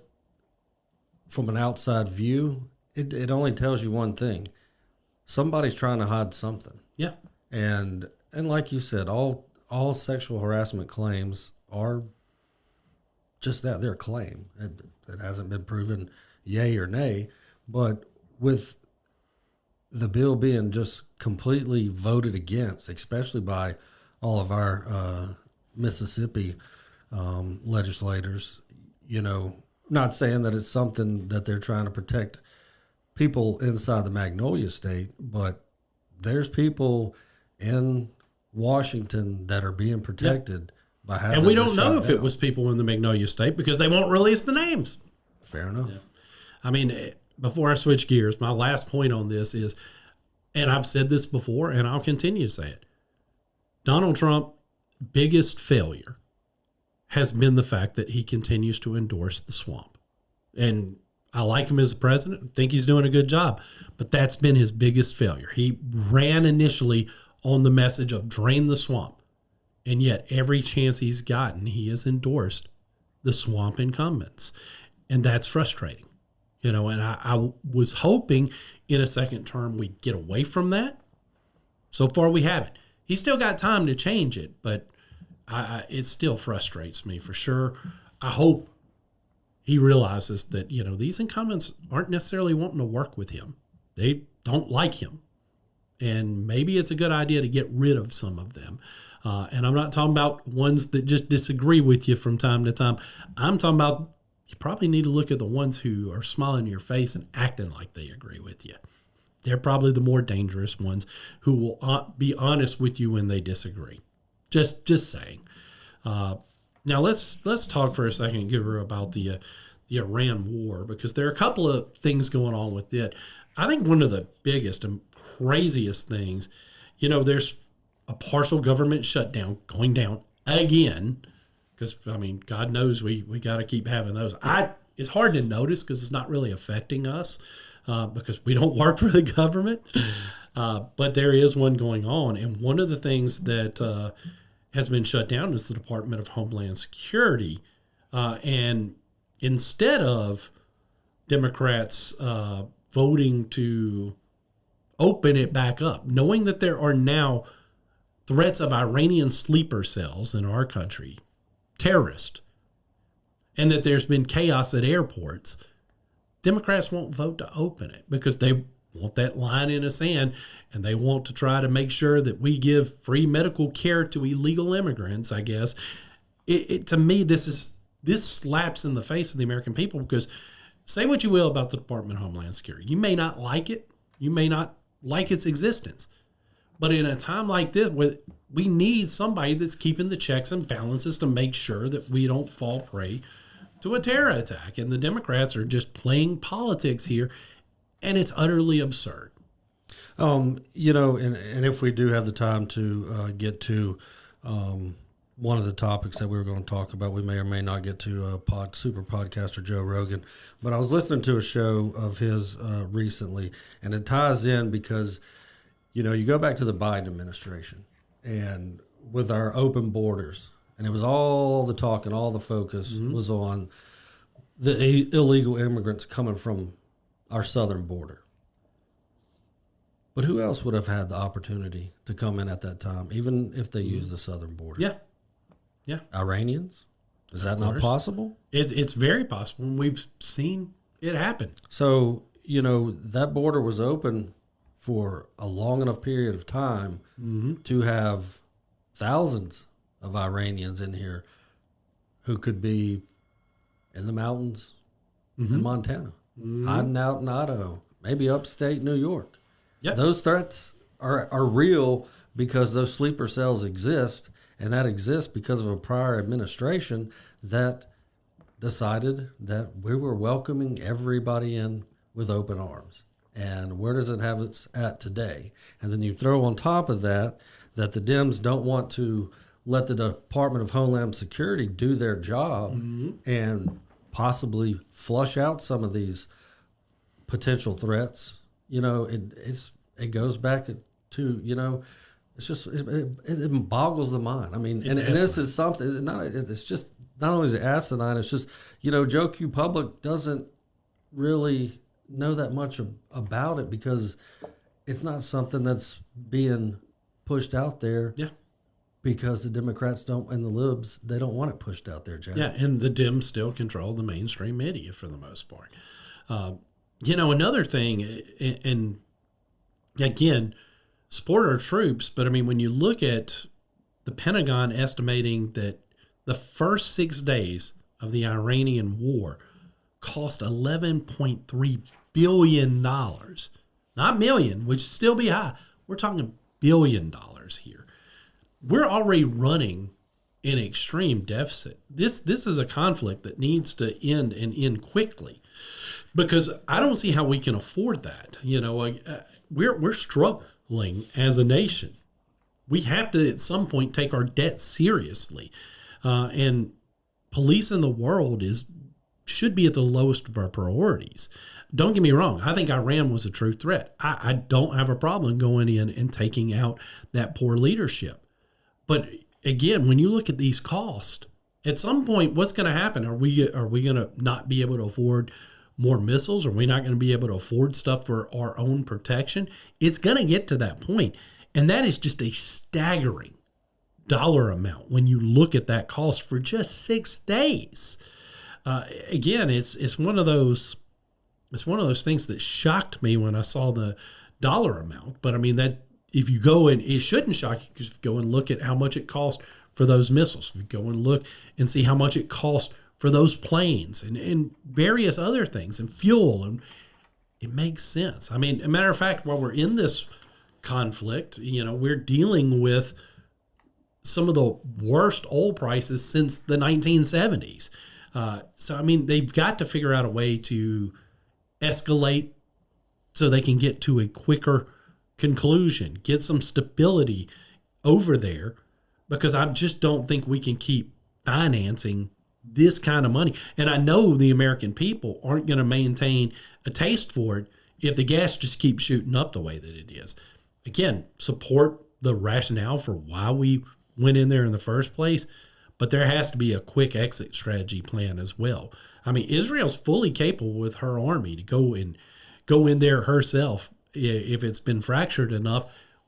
from an outside view, it only tells you one thing. Somebody's trying to hide something. Yeah. And like you said, all sexual harassment claims are just that, they're a claim. It hasn't been proven yay or nay. But with the bill being just completely voted against, especially by all of our Mississippi legislators, not saying that it's something that they're trying to protect people inside the Magnolia State, but there's people in Washington that are being protected by having. And we don't know if it was people in the Magnolia State because they won't release the names. Fair enough. Yeah. I mean, before I switch gears, my last point on this is, and I've said this before and I'll continue to say it, Donald Trump's biggest failure has been the fact that he continues to endorse the swamp. And I like him as a president, think he's doing a good job, but that's been his biggest failure. He ran initially on the message of drain the swamp, and yet every chance he's gotten, he has endorsed the swamp incumbents, and that's frustrating. And I was hoping in a second term we'd get away from that. So far we haven't. He's still got time to change it, but it still frustrates me for sure. I hope he realizes that, these incumbents aren't necessarily wanting to work with him. They don't like him. And maybe it's a good idea to get rid of some of them. And I'm not talking about ones that just disagree with you from time to time. I'm talking about you probably need to look at the ones who are smiling in your face and acting like they agree with you. They're probably the more dangerous ones who will be honest with you when they disagree. Just saying. Now let's talk for a second, Guru, about the Iran war, because there are a couple of things going on with it. I think one of the biggest and craziest things, there's a partial government shutdown going down again, because God knows we got to keep having those. It's hard to notice because it's not really affecting us, because we don't work for the government. But there is one going on. And one of the things that has been shut down is the Department of Homeland Security. And instead of Democrats voting to open it back up, knowing that there are now threats of Iranian sleeper cells in our country, terrorists, and that there's been chaos at airports, Democrats won't vote to open it because they want that line in the sand, and they want to try to make sure that we give free medical care to illegal immigrants, I guess. To me, this slaps in the face of the American people, because say what you will about the Department of Homeland Security. You may not like it. You may not like its existence. But in a time like this, where we need somebody that's keeping the checks and balances to make sure that we don't fall prey to a terror attack. And the Democrats are just playing politics here, and it's utterly absurd. And if we do have the time to get to one of the topics that we were going to talk about, we may or may not get to super podcaster Joe Rogan. But I was listening to a show of his recently, and it ties in because, you go back to the Biden administration and with our open borders, and it was all the talk and all the focus was on the illegal immigrants coming from our southern border. But who else would have had the opportunity to come in at that time, even if they use the southern border? Yeah. Iranians? Is that not possible? It's very possible. We've seen it happen. So, that border was open for a long enough period of time to have thousands of Iranians in here who could be in the mountains in Montana, hiding out in Idaho, maybe upstate New York. Yep. Those threats are real because those sleeper cells exist, and that exists because of a prior administration that decided that we were welcoming everybody in with open arms. And where does it have its at today? And then you throw on top of that the Dems don't want to let the Department of Homeland Security do their job and possibly flush out some of these potential threats. It goes back to, it's just, it boggles the mind. I mean, and this is something, it's just, not only is it asinine, it's just, Joe Q. Public doesn't really know that much about it because it's not something that's being pushed out there. Yeah. Because the Democrats and the libs, they don't want it pushed out there, Jack. Yeah, and the Dems still control the mainstream media for the most part. Another thing, and again, support our troops, but I mean, when you look at the Pentagon estimating that the first 6 days of the Iranian war cost $11.3 billion. Not million, which still be high. We're talking $1 billion here. We're already running an extreme deficit. This is a conflict that needs to end and end quickly, because I don't see how we can afford that. We're struggling as a nation. We have to at some point take our debt seriously, and policing the world should be at the lowest of our priorities. Don't get me wrong. I think Iran was a true threat. I don't have a problem going in and taking out that poor leadership. But again, when you look at these costs, at some point, what's going to happen? Are we going to not be able to afford more missiles? Are we not going to be able to afford stuff for our own protection? It's going to get to that point. And that is just a staggering dollar amount when you look at that cost for just 6 days. Again, it's one of those things that shocked me when I saw the dollar amount. But I mean, that if you go and it shouldn't shock you, because if you go and look at how much it cost for those missiles, if you go and look and see how much it cost for those planes and various other things and fuel, and it makes sense. I mean, as a matter of fact, while we're in this conflict, we're dealing with some of the worst oil prices since the 1970s. So, I mean, they've got to figure out a way to escalate so they can get to a quicker conclusion, get some stability over there, because I just don't think we can keep financing this kind of money. And I know the American people aren't going to maintain a taste for it if the gas just keeps shooting up the way that it is. Again, support the rationale for why we went in there in the first place, but there has to be a quick exit strategy plan as well. I mean, Israel's fully capable with her army to go in there herself if it's been fractured enough.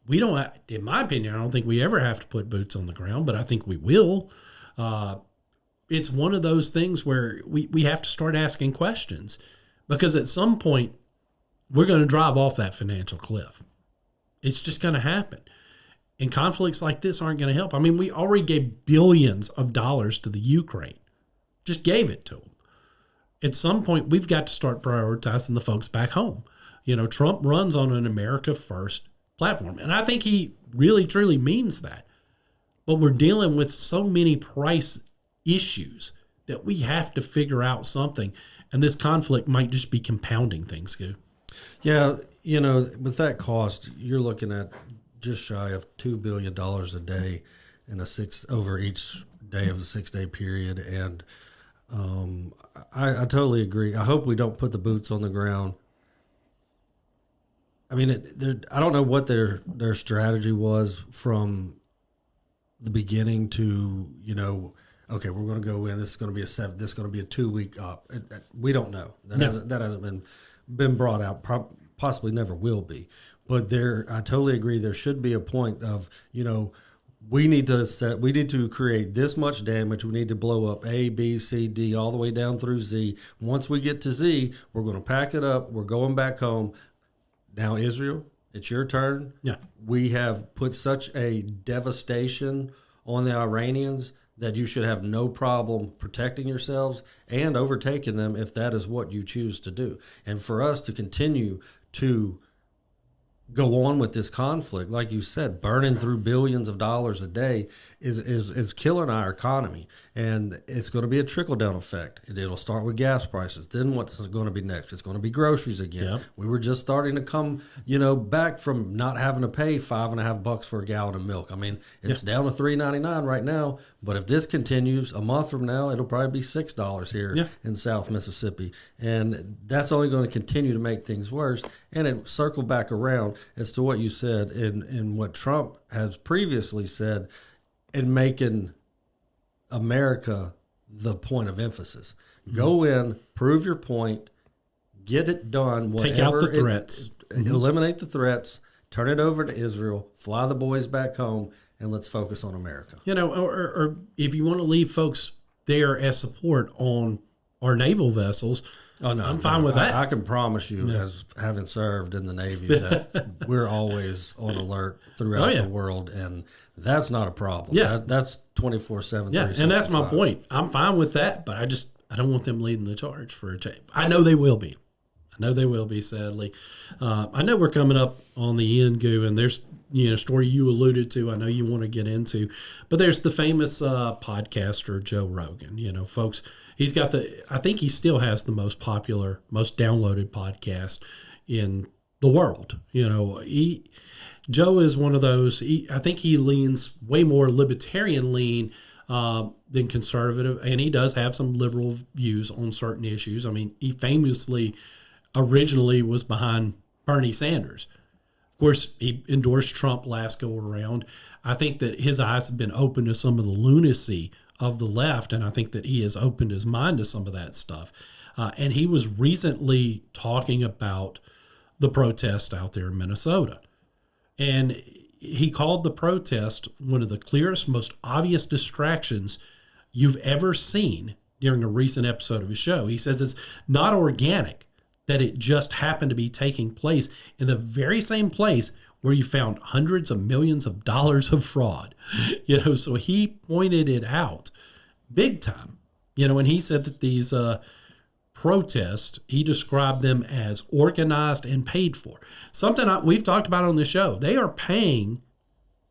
We don't, in my opinion, I don't think we ever have to put boots on the ground, but I think we will. It's one of those things where we have to start asking questions, because at some point we're going to drive off that financial cliff. It's just going to happen. And conflicts like this aren't going to help. I mean, we already gave billions of dollars to the Ukraine. Just gave it to them. At some point, we've got to start prioritizing the folks back home. You know, Trump runs on an America First platform, and I think he really, truly means that. But we're dealing with so many price issues that we have to figure out something, and this conflict might just be compounding things, Goo. Yeah, you know, with that cost, you're looking at just shy of $2 billion a day in over each day of a 6-day period. And I totally agree. I hope we don't put the boots on the ground. I mean, I don't know what their strategy was from the beginning to, you know, okay, we're going to go in. This is going to be this is going to be a 2-week op. We don't know. That hasn't been brought out. Possibly never will be. But I totally agree. There should be a point of, you know, we need to create this much damage. We need to blow up A, B, C, D, all the way down through Z. Once we get to Z, we're going to pack it up. We're going back home. Now, Israel, it's your turn. Yeah. We have put such a devastation on the Iranians that you should have no problem protecting yourselves and overtaking them if that is what you choose to do. And for us to continue to go on with this conflict, like you said, burning through billions of dollars a day is killing our economy. And it's going to be a trickle-down effect. It'll start with gas prices. Then what's going to be next? It's going to be groceries again. Yep. We were just starting to come, you know, back from not having to pay $5.50 for a gallon of milk. I mean, it's down to $3.99 right now. But if this continues a month from now, it'll probably be $6 here in South Mississippi. And that's only going to continue to make things worse. And it circled back around as to what you said and what Trump has previously said in making America the point of emphasis. Mm-hmm. Go in, prove your point, get it done. Take out the threats. Eliminate the threats, turn it over to Israel, fly the boys back home, and let's focus on America. You know, or if you want to leave folks there as support on our naval vessels, I'm fine with that. I can promise you, as having served in the Navy, that we're always on alert throughout the world, and that's not a problem. Yeah. That's 24/7. Yeah, and that's my point. I'm fine with that, but I don't want them leading the charge for a change. I know they will be. Sadly. I know we're coming up on the end, Goo, and there's story you alluded to. I know you want to get into, but there's the famous podcaster Joe Rogan. You know, folks, he's got I think he still has the most popular, most downloaded podcast in the world. You know, Joe is one of those. I think he leans way more libertarian lean than conservative, and he does have some liberal views on certain issues. I mean, he famously originally was behind Bernie Sanders. Of course, he endorsed Trump last go around. I think that his eyes have been open to some of the lunacy of the left, and I think that he has opened his mind to some of that stuff. And he was recently talking about the protest out there in Minnesota. And he called the protest one of the clearest, most obvious distractions you've ever seen during a recent episode of his show. He says it's not organic that it just happened to be taking place in the very same place where you found hundreds of millions of dollars of fraud. So he pointed it out big time. And he said that these protests, he described them as organized and paid for. Something we've talked about on the show. They are paying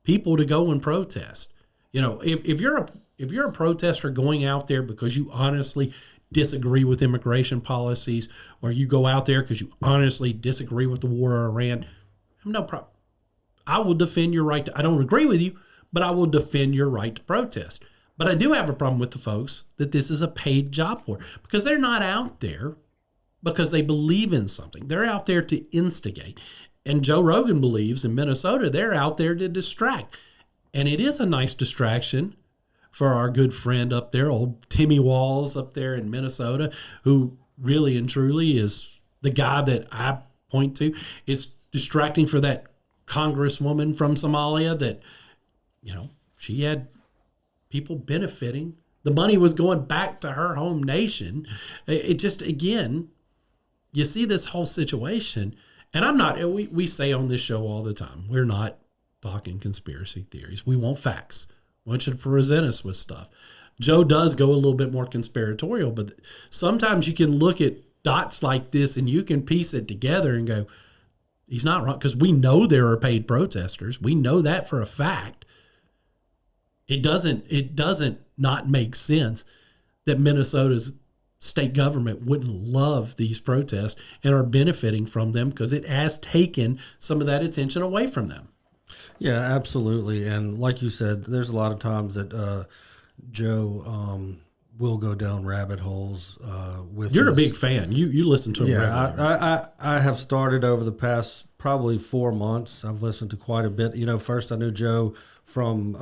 people to go and protest. If you're a protester going out there because you honestly disagree with immigration policies, or you go out there because you honestly disagree with the war in Iran, no problem. I will defend your right I don't agree with you, but I will defend your right to protest. But I do have a problem with the folks that this is a paid job for, because they're not out there because they believe in something. They're out there to instigate. And Joe Rogan believes in Minnesota, they're out there to distract. And it is a nice distraction for our good friend up there, old Timmy Walls up there in Minnesota, who really and truly is the guy that I point to. It's distracting for that congresswoman from Somalia that, she had people benefiting. The money was going back to her home nation. It just, again, you see this whole situation. And I'm not, we say on this show all the time, we're not talking conspiracy theories. We want facts. We want you to present us with stuff. Joe does go a little bit more conspiratorial, but sometimes you can look at dots like this and you can piece it together and go, he's not wrong, because we know there are paid protesters. We know that for a fact. It doesn't not make sense that Minnesota's state government wouldn't love these protests and are benefiting from them, because it has taken some of that attention away from them. Yeah, absolutely. And like you said, there's a lot of times that Joe will go down rabbit holes with You're a big fan. You listen to him regularly. I have started over the past probably 4 months. I've listened to quite a bit. First I knew Joe from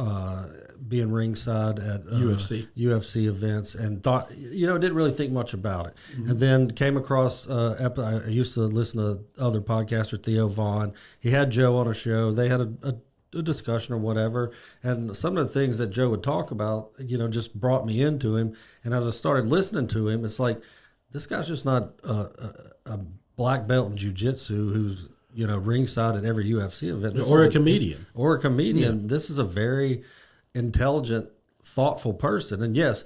being ringside at UFC events, and thought, didn't really think much about it. Mm-hmm. And then came across, I used to listen to other podcaster, Theo Vaughn. He had Joe on a show. They had a discussion or whatever. And some of the things that Joe would talk about, just brought me into him. And as I started listening to him, it's like, this guy's just not a black belt in jiu-jitsu who's, ringside at every UFC event. Or a comedian. Yeah. This is a very intelligent, thoughtful person. And yes,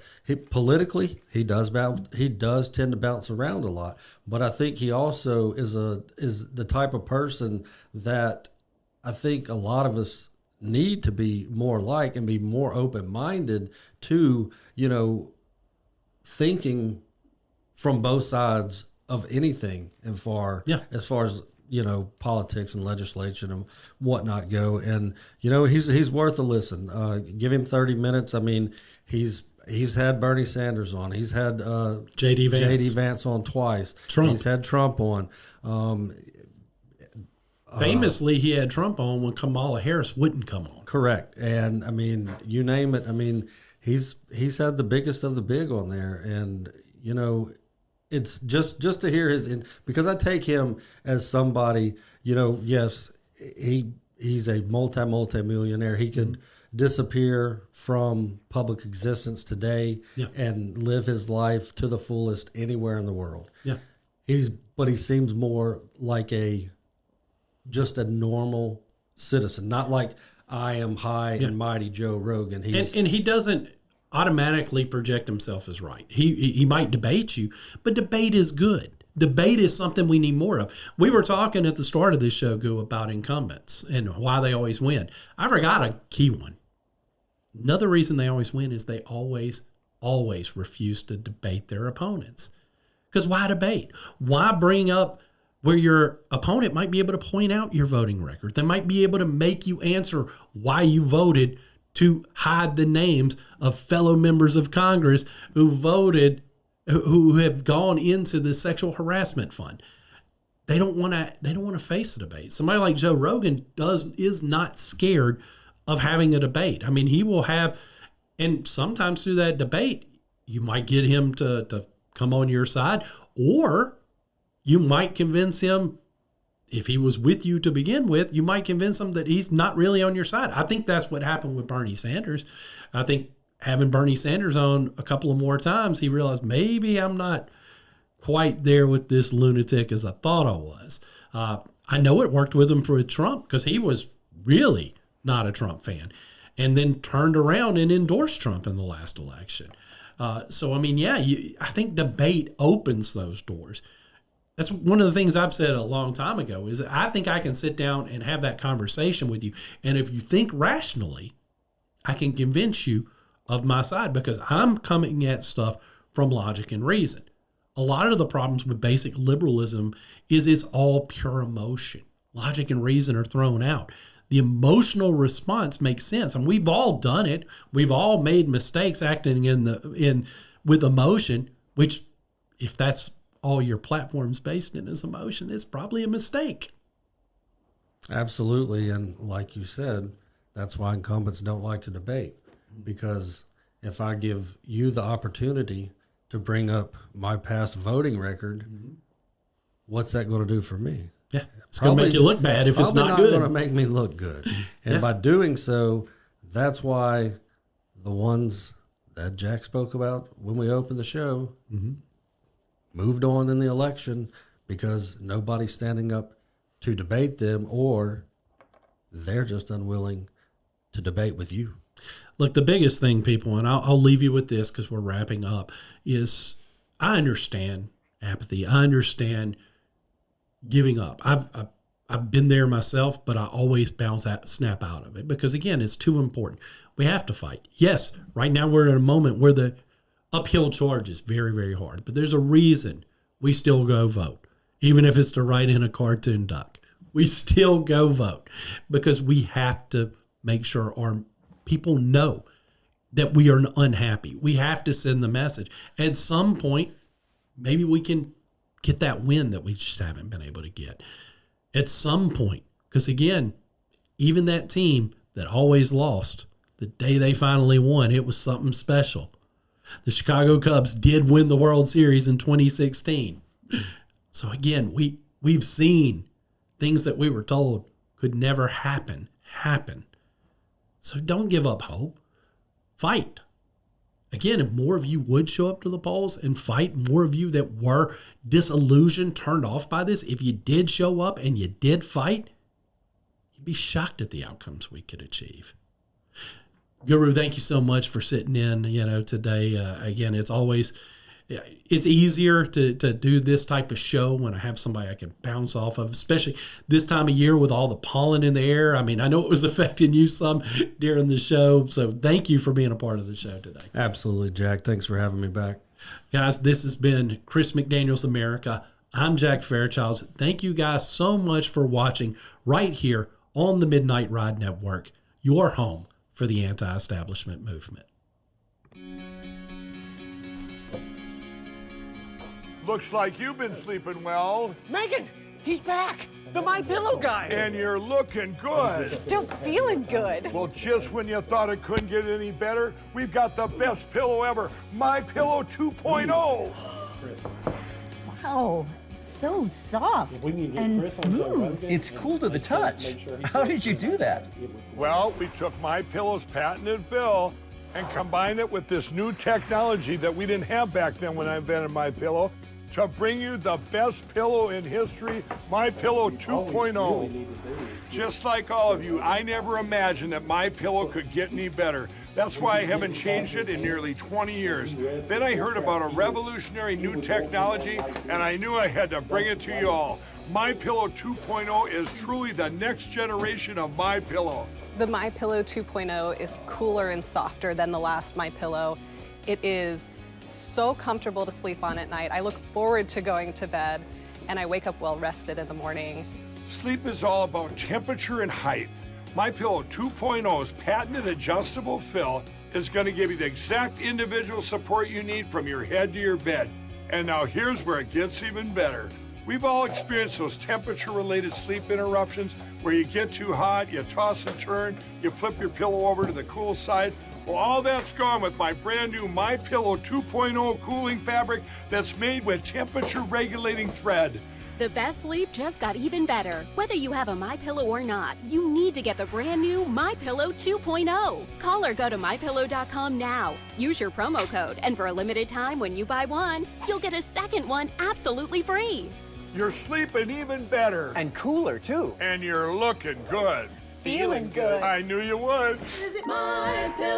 politically, he does tend to bounce around a lot. But I think he also is the type of person that I think a lot of us need to be more like, and be more open-minded to, thinking from both sides of anything as far as politics and legislation and whatnot go. And, he's worth a listen. Give him 30 minutes. I mean, he's had Bernie Sanders on. He's had J.D. Vance on twice. He's had Trump on. Famously, he had Trump on when Kamala Harris wouldn't come on. Correct. And, I mean, you name it. I mean, he's had the biggest of the big on there. And, it's just to hear because I take him as somebody, yes, he's a multi-millionaire. He could disappear from public existence today and live his life to the fullest anywhere in the world. Yeah. But he seems more like just a normal citizen, not like I am high and mighty Joe Rogan. And he doesn't automatically project himself as right. He might debate you, but debate is good. Debate is something we need more of. We were talking at the start of this show, Goo, about incumbents and why they always win. I forgot a key one. Another reason they always win is they always refuse to debate their opponents. Because why debate? Why bring up where your opponent might be able to point out your voting record? They might be able to make you answer why you voted, to hide the names of fellow members of Congress who voted, who have gone into the sexual harassment fund. They don't want to face a debate. Somebody like Joe Rogan is not scared of having a debate. I mean, he will have, and sometimes through that debate, you might get him to come on your side, or you might convince him, if he was with you to begin with, you might convince him that he's not really on your side. I think that's what happened with Bernie Sanders. I think having Bernie Sanders on a couple of more times, he realized maybe I'm not quite there with this lunatic as I thought I was. I know it worked with him for Trump, because he was really not a Trump fan, and then turned around and endorsed Trump in the last election. So, I mean, I think debate opens those doors. That's one of the things I've said a long time ago, is I think I can sit down and have that conversation with you. And if you think rationally, I can convince you of my side, because I'm coming at stuff from logic and reason. A lot of the problems with basic liberalism is it's all pure emotion. Logic and reason are thrown out. The emotional response makes sense. And we've all done it. We've all made mistakes acting with emotion, which, if that's all your platforms based in his emotion, it's probably a mistake. Absolutely. And like you said, that's why incumbents don't like to debate, because if I give you the opportunity to bring up my past voting record, what's that going to do for me? Yeah, it's going to make you look bad if it's not good. It's going to make me look good. And by doing so, that's why the ones that Jack spoke about when we opened the show moved on in the election, because nobody's standing up to debate them, or they're just unwilling to debate with you. Look, the biggest thing, people, and I'll leave you with this because we're wrapping up, is I understand apathy. I understand giving up. I've been there myself, but I always snap out of it because, again, it's too important. We have to fight. Yes, right now we're in a moment where the uphill charge is very, very hard, but there's a reason we still go vote. Even if it's to write in a cartoon duck, we still go vote because we have to make sure our people know that we are unhappy. We have to send the message. At some point, maybe we can get that win that we just haven't been able to get. At some point, because again, even that team that always lost, the day they finally won, it was something special. The Chicago Cubs did win the World Series in 2016. So again, we've seen things that we were told could never happen. So don't give up hope. Fight. Again, if more of you would show up to the polls and fight, more of you that were disillusioned, turned off by this, if you did show up and you did fight, you'd be shocked at the outcomes we could achieve. Guru, thank you so much for sitting in, today. Again, it's easier to do this type of show when I have somebody I can bounce off of, especially this time of year with all the pollen in the air. I mean, I know it was affecting you some during the show, so thank you for being a part of the show today. Absolutely, Jack. Thanks for having me back. Guys, this has been Chris McDaniel's America. I'm Jack Fairchilds. Thank you guys so much for watching right here on the Midnight Ride Network, your home for the anti-establishment movement. Looks like you've been sleeping well. Megan, he's back. The My Pillow guy. And you're looking good. Still feeling good. Well, just when you thought it couldn't get any better, we've got the best pillow ever, My Pillow 2.0. Wow, it's so soft and smooth. It's cool to the touch. How did you do that? Well, we took My Pillow's patented fill and combined it with this new technology that we didn't have back then when I invented My Pillow, to bring you the best pillow in history, My Pillow 2.0. Just like all of you, I never imagined that My Pillow could get any better. That's why I haven't changed it in nearly 20 years. Then I heard about a revolutionary new technology, and I knew I had to bring it to you all. My Pillow 2.0 is truly the next generation of My Pillow. The My Pillow 2.0 is cooler and softer than the last My Pillow. It is so comfortable to sleep on at night. I look forward to going to bed, and I wake up well rested in the morning. Sleep is all about temperature and height. My Pillow 2.0's patented adjustable fill is going to give you the exact individual support you need from your head to your bed. And now here's where it gets even better. We've all experienced those temperature-related sleep interruptions where you get too hot, you toss and turn, you flip your pillow over to the cool side. Well, all that's gone with my brand new My Pillow 2.0 cooling fabric that's made with temperature-regulating thread. The best sleep just got even better. Whether you have a MyPillow or not, you need to get the brand new MyPillow 2.0. Call or go to MyPillow.com now. Use your promo code, and for a limited time when you buy one, you'll get a second one absolutely free. You're sleeping even better. And cooler, too. And you're looking good. Feeling good. I knew you would. Visit My Pillow.